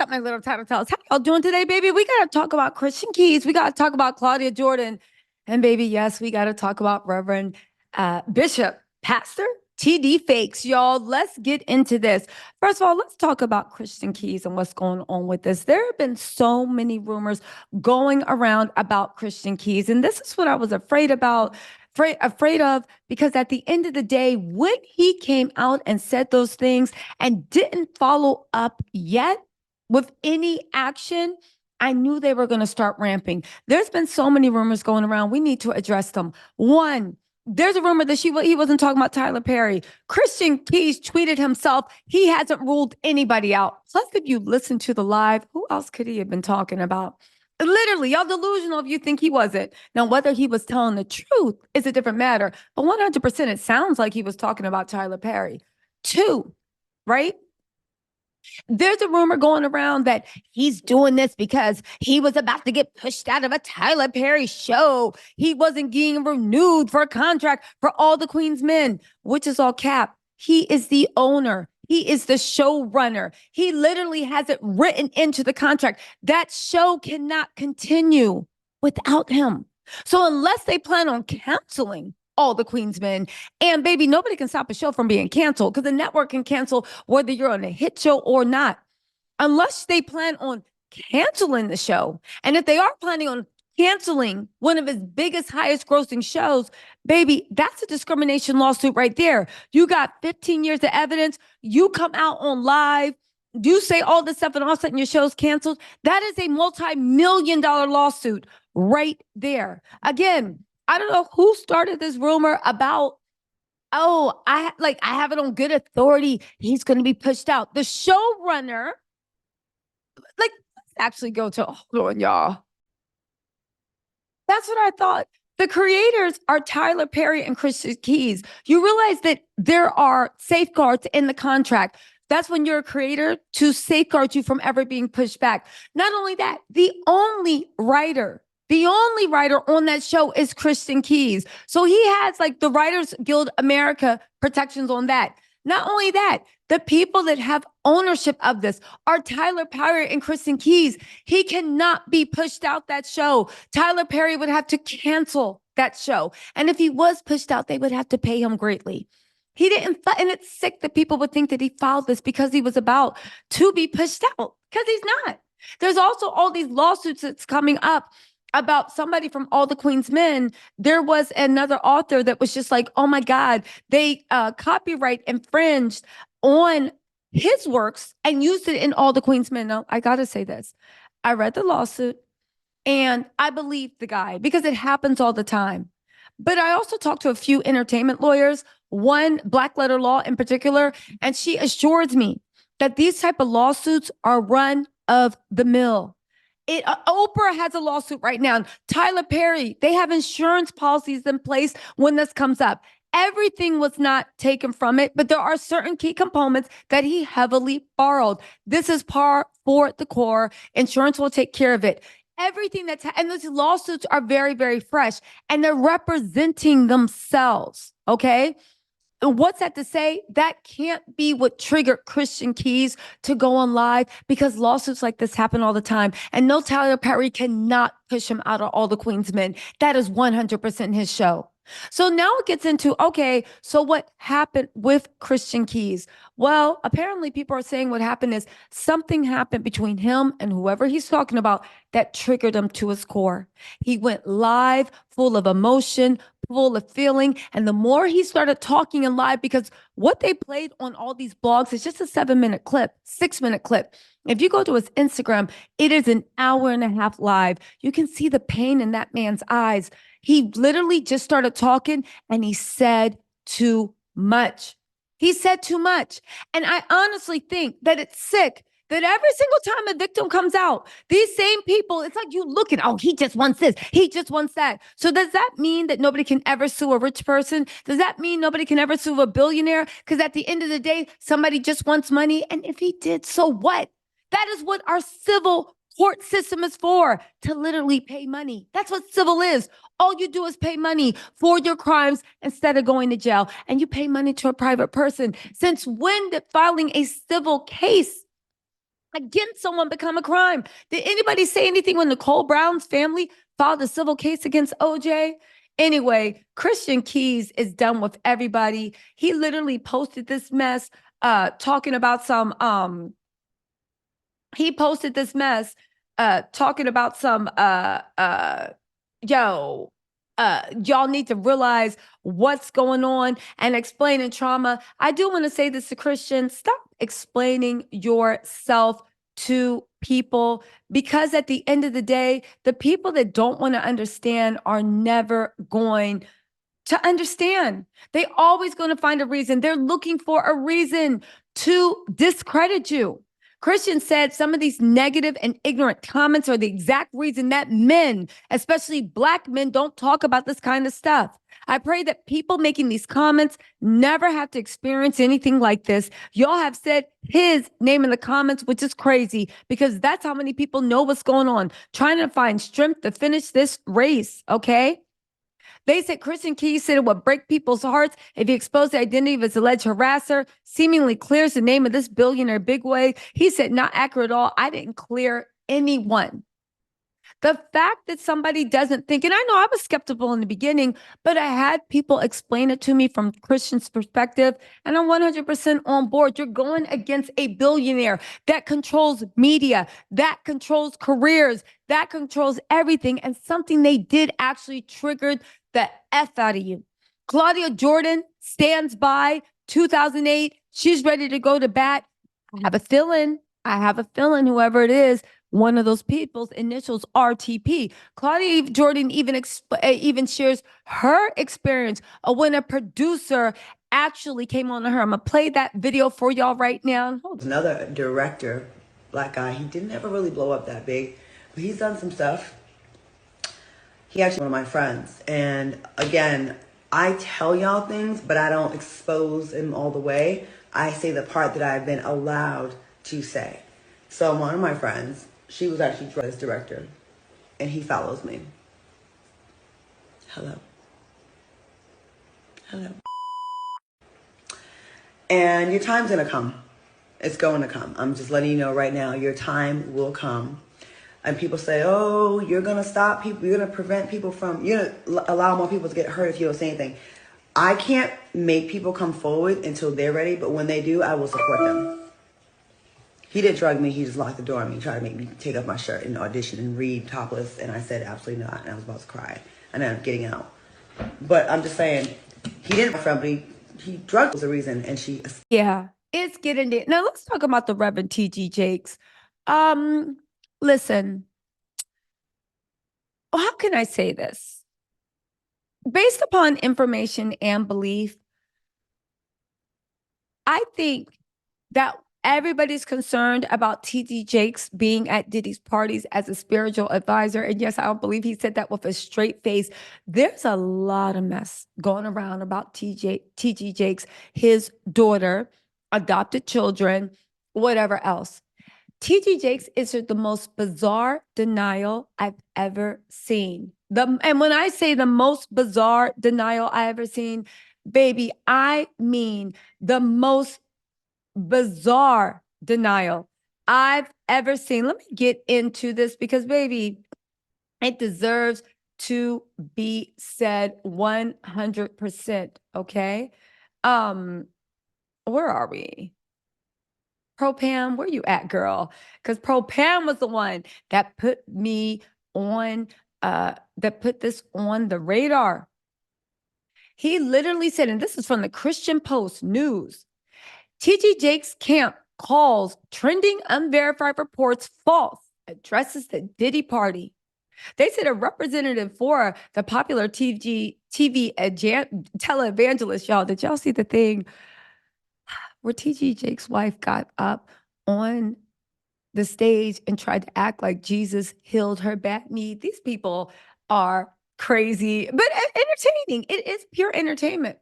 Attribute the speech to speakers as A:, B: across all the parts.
A: up, my little tattletales? How y'all doing today, baby? We got to talk about Christian Keys. We got to talk about Claudia Jordan. And baby, yes, we got to talk about Reverend Bishop, Pastor TD Fakes. Y'all, let's get into this. First of all, let's talk about Christian Keys and what's going on with this. There have been so many rumors going around about Christian Keys. And this is what I was afraid of, because at the end of the day, when he came out and said those things and didn't follow up yet with any action, I knew they were going to start ramping. There's been so many rumors going around. We need to address them. One, there's a rumor that he wasn't talking about Tyler Perry. Christian Keys tweeted himself, he hasn't ruled anybody out. Plus, if you listen to the live, who else could he have been talking about? Literally, y'all delusional if you think he wasn't. Now, whether he was telling the truth is a different matter, but 100% it sounds like he was talking about Tyler Perry. Two, right? There's a rumor going around that he's doing this because he was about to get pushed out of a Tyler Perry show. He wasn't getting renewed for a contract for All the Queen's Men, which is all cap. He is the owner. He is the showrunner. He literally has it written into the contract. That show cannot continue without him. So unless they plan on canceling All the Queen's Men, and baby, nobody can stop a show from being canceled because the network can cancel whether you're on a hit show or not, unless they plan on canceling the show. And if they are planning on canceling one of his biggest, highest grossing shows, baby, that's a discrimination lawsuit right there. You got 15 years of evidence. You come out on live, you say all this stuff, and all of a sudden your show's canceled. That is a multi-million-dollar lawsuit right there. Again, I don't know who started this rumor about, oh, I have it on good authority, he's going to be pushed out. The showrunner, let's actually go to, hold on, y'all. That's what I thought. The creators are Tyler Perry and Christian Keys. You realize that there are safeguards in the contract. That's when you're a creator, to safeguard you from ever being pushed back. Not only that, the only writer on that show is Christian Keys. So he has the Writers Guild America protections on that. Not only that, the people that have ownership of this are Tyler Perry and Christian Keys. He cannot be pushed out that show. Tyler Perry would have to cancel that show. And if he was pushed out, they would have to pay him greatly. He didn't, and it's sick that people would think that he filed this because he was about to be pushed out, because he's not. There's also all these lawsuits that's coming up about somebody from All the Queen's Men. There was another author that was just like, oh my God, they copyright infringed on his works and used it in All the Queen's Men. Now, I got to say this. I read the lawsuit and I believe the guy because it happens all the time. But I also talked to a few entertainment lawyers, one Black Letter Law in particular, and she assures me that these type of lawsuits are run of the mill. Oprah has a lawsuit right now. Tyler Perry, they have insurance policies in place when this comes up. Everything was not taken from it, but there are certain key components that he heavily borrowed. This is par for the core. Insurance will take care of it. Everything and those lawsuits are very, very fresh, and they're representing themselves. Okay. And what's that to say? That can't be what triggered Christian Keys to go on live, because lawsuits like this happen all the time. And no, Tyler Perry cannot push him out of All the Queen's Men. That is 100% his show. So now it gets into, okay, so what happened with Christian Keys? Well, apparently people are saying what happened is something happened between him and whoever he's talking about that triggered him to his core. He went live full of emotion, full of feeling. And the more he started talking in live, because what they played on all these blogs is just a 7-minute clip, 6-minute clip. If you go to his Instagram, it is an hour and a half live. You can see the pain in that man's eyes. He literally just started talking and he said too much. He said too much. And I honestly think that it's sick that every single time a victim comes out, these same people, it's like you looking, oh, he just wants this, he just wants that. So does that mean that nobody can ever sue a rich person? Does that mean nobody can ever sue a billionaire? Because at the end of the day, somebody just wants money. And if he did, so what? That is what our civil court system is for, to literally pay money. That's what civil is. All you do is pay money for your crimes instead of going to jail. And you pay money to a private person. Since when did filing a civil case against someone become a crime. Did anybody say anything when Nicole Brown's family filed a civil case against OJ? Anyway, Christian Keys is done with everybody. He literally posted this mess talking about some he posted this mess talking about some yo y'all need to realize what's going on and explaining trauma. I do want to say this to Christians: stop explaining yourself to people, because at the end of the day, the people that don't want to understand are never going to understand. They always going to find a reason. They're looking for a reason to discredit you. Christian said some of these negative and ignorant comments are the exact reason that men, especially Black men, don't talk about this kind of stuff. I pray that people making these comments never have to experience anything like this. Y'all have said his name in the comments, which is crazy, because that's how many people know what's going on, trying to find strength to finish this race, okay? They said Christian Keys said it would break people's hearts if he exposed the identity of his alleged harasser, seemingly clears the name of this billionaire bigwig. He said, not accurate at all. I didn't clear anyone. The fact that somebody doesn't think, and I know I was skeptical in the beginning, but I had people explain it to me from Christian's perspective, and I'm 100% on board. You're going against a billionaire that controls media, that controls careers, that controls everything, and something they did actually triggered the F out of you. Claudia Jordan stands by 2008. She's ready to go to bat. I have a feeling whoever it is, one of those people's initials RTP. Claudia Jordan even shares her experience of when a producer actually came on to her. I'm gonna play that video for y'all right now.
B: Another director, Black guy. He didn't ever really blow up that big, but he's done some stuff. He actually one of my friends, and again, I tell y'all things, but I don't expose him all the way. I say the part that I've been allowed to say. So one of my friends, she was actually this director, and he follows me. Hello. And your time's gonna come. It's going to come. I'm just letting you know right now, your time will come. And people say, oh, you're gonna stop people, you're gonna prevent people from, you're gonna allow more people to get hurt if you don't say anything. I can't make people come forward until they're ready, but when they do, I will support them. He didn't drug me, he just locked the door on me, tried to make me take off my shirt and audition and read topless, and I said absolutely not, and I was about to cry, and then I'm getting out. But I'm just saying, he didn't, my friend, but he drugged was the reason, and she...
A: Yeah, it's getting there. Now let's talk about the Reverend T.G. Jakes. Listen, how can I say this? Based upon information and belief, I think that everybody's concerned about T.D. Jakes being at Diddy's parties as a spiritual advisor. And yes, I don't believe he said that with a straight face. There's a lot of mess going around about T.G. Jakes, his daughter, adopted children, whatever else. T.G. Jakes is the most bizarre denial I've ever seen. And when I say the most bizarre denial I ever seen, baby, I mean the most bizarre denial I've ever seen. Let me get into this because, baby, it deserves to be said 100%. Okay. Where are we? Pro Pam, where you at, girl? Because Pro Pam was the one that put me on, that put this on the radar. He literally said, and this is from the Christian Post News, T.G. Jakes' camp calls trending unverified reports false, addresses the Diddy party. They said a representative for the popular TV televangelist, y'all, did y'all see the thing where T.G. Jakes' wife got up on the stage and tried to act like Jesus healed her bad knee? These people are crazy, but entertaining. It is pure entertainment.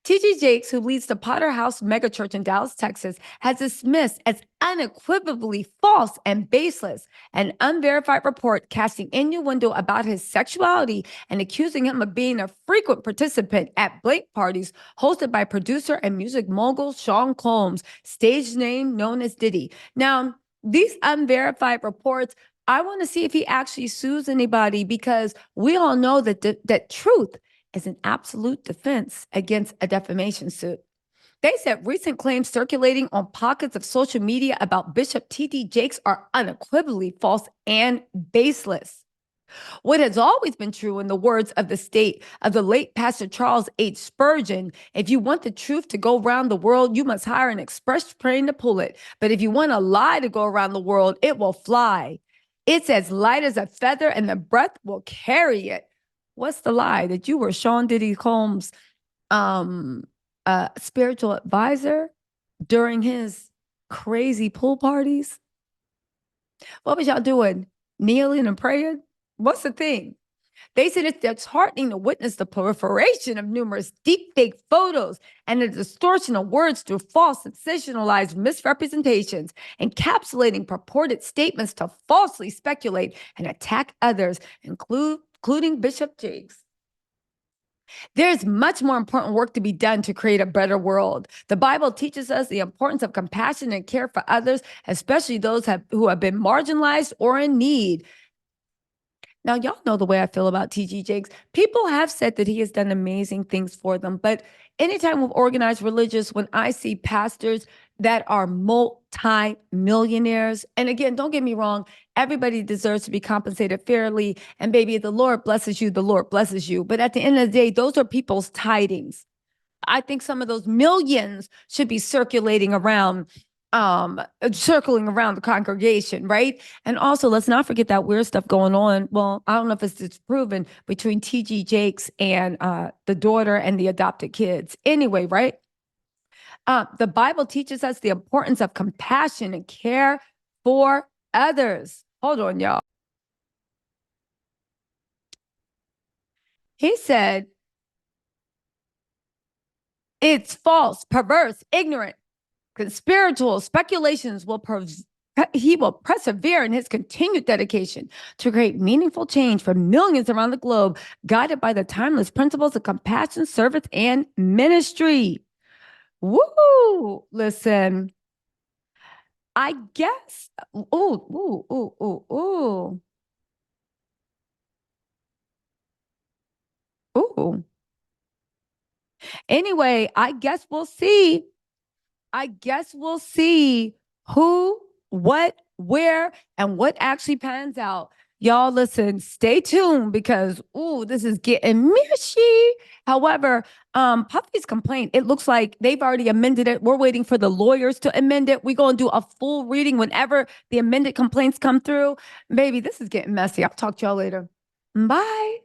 A: T.G. Jakes, who leads the Potter House megachurch in Dallas, Texas, has dismissed as unequivocally false and baseless an unverified report casting innuendo about his sexuality and accusing him of being a frequent participant at blank parties hosted by producer and music mogul Sean Combs, stage name known as Diddy. Now, these unverified reports, I want to see if he actually sues anybody, because we all know that that truth is an absolute defense against a defamation suit. They said recent claims circulating on pockets of social media about Bishop T.D. Jakes are unequivocally false and baseless. What has always been true, in the words of the state of the late Pastor Charles H. Spurgeon, if you want the truth to go around the world, you must hire an express train to pull it. But if you want a lie to go around the world, it will fly. It's as light as a feather, and the breath will carry it. What's the lie? That you were Sean Diddy Combs' spiritual advisor during his crazy pool parties? What was y'all doing? Kneeling and praying? What's the thing? They said it's disheartening to witness the proliferation of numerous deepfake photos and the distortion of words through false, sensationalized misrepresentations, encapsulating purported statements to falsely speculate and attack others, including Bishop Jakes. There's much more important work to be done to create a better world. The Bible teaches us the importance of compassion and care for others, especially those who have been marginalized or in need. Now, y'all know the way I feel about T.G. Jakes. People have said that he has done amazing things for them. But anytime with organized religious, when I see pastors that are multi-millionaires, and again, don't get me wrong, everybody deserves to be compensated fairly. And baby, if the Lord blesses you, the Lord blesses you. But at the end of the day, those are people's tidings. I think some of those millions should be circulating around the congregation, right? And also, let's not forget that weird stuff going on. Well, I don't know if it's proven, between T.G. Jakes and the daughter and the adopted kids. Anyway, right? The Bible teaches us the importance of compassion and care for others. Hold on, y'all. He said, it's false, perverse, ignorant, conspiratorial speculations he will persevere in his continued dedication to create meaningful change for millions around the globe, guided by the timeless principles of compassion, service, and ministry. Woo! Listen, I guess. Ooh. Anyway, I guess we'll see. Who, what, where, and what actually pans out. Y'all, listen, stay tuned, because this is getting mushy. However, Puffy's complaint, it looks like they've already amended it. We're waiting for the lawyers to amend it. We're going to do a full reading whenever the amended complaints come through. Baby, this is getting messy. I'll talk to y'all later. Bye.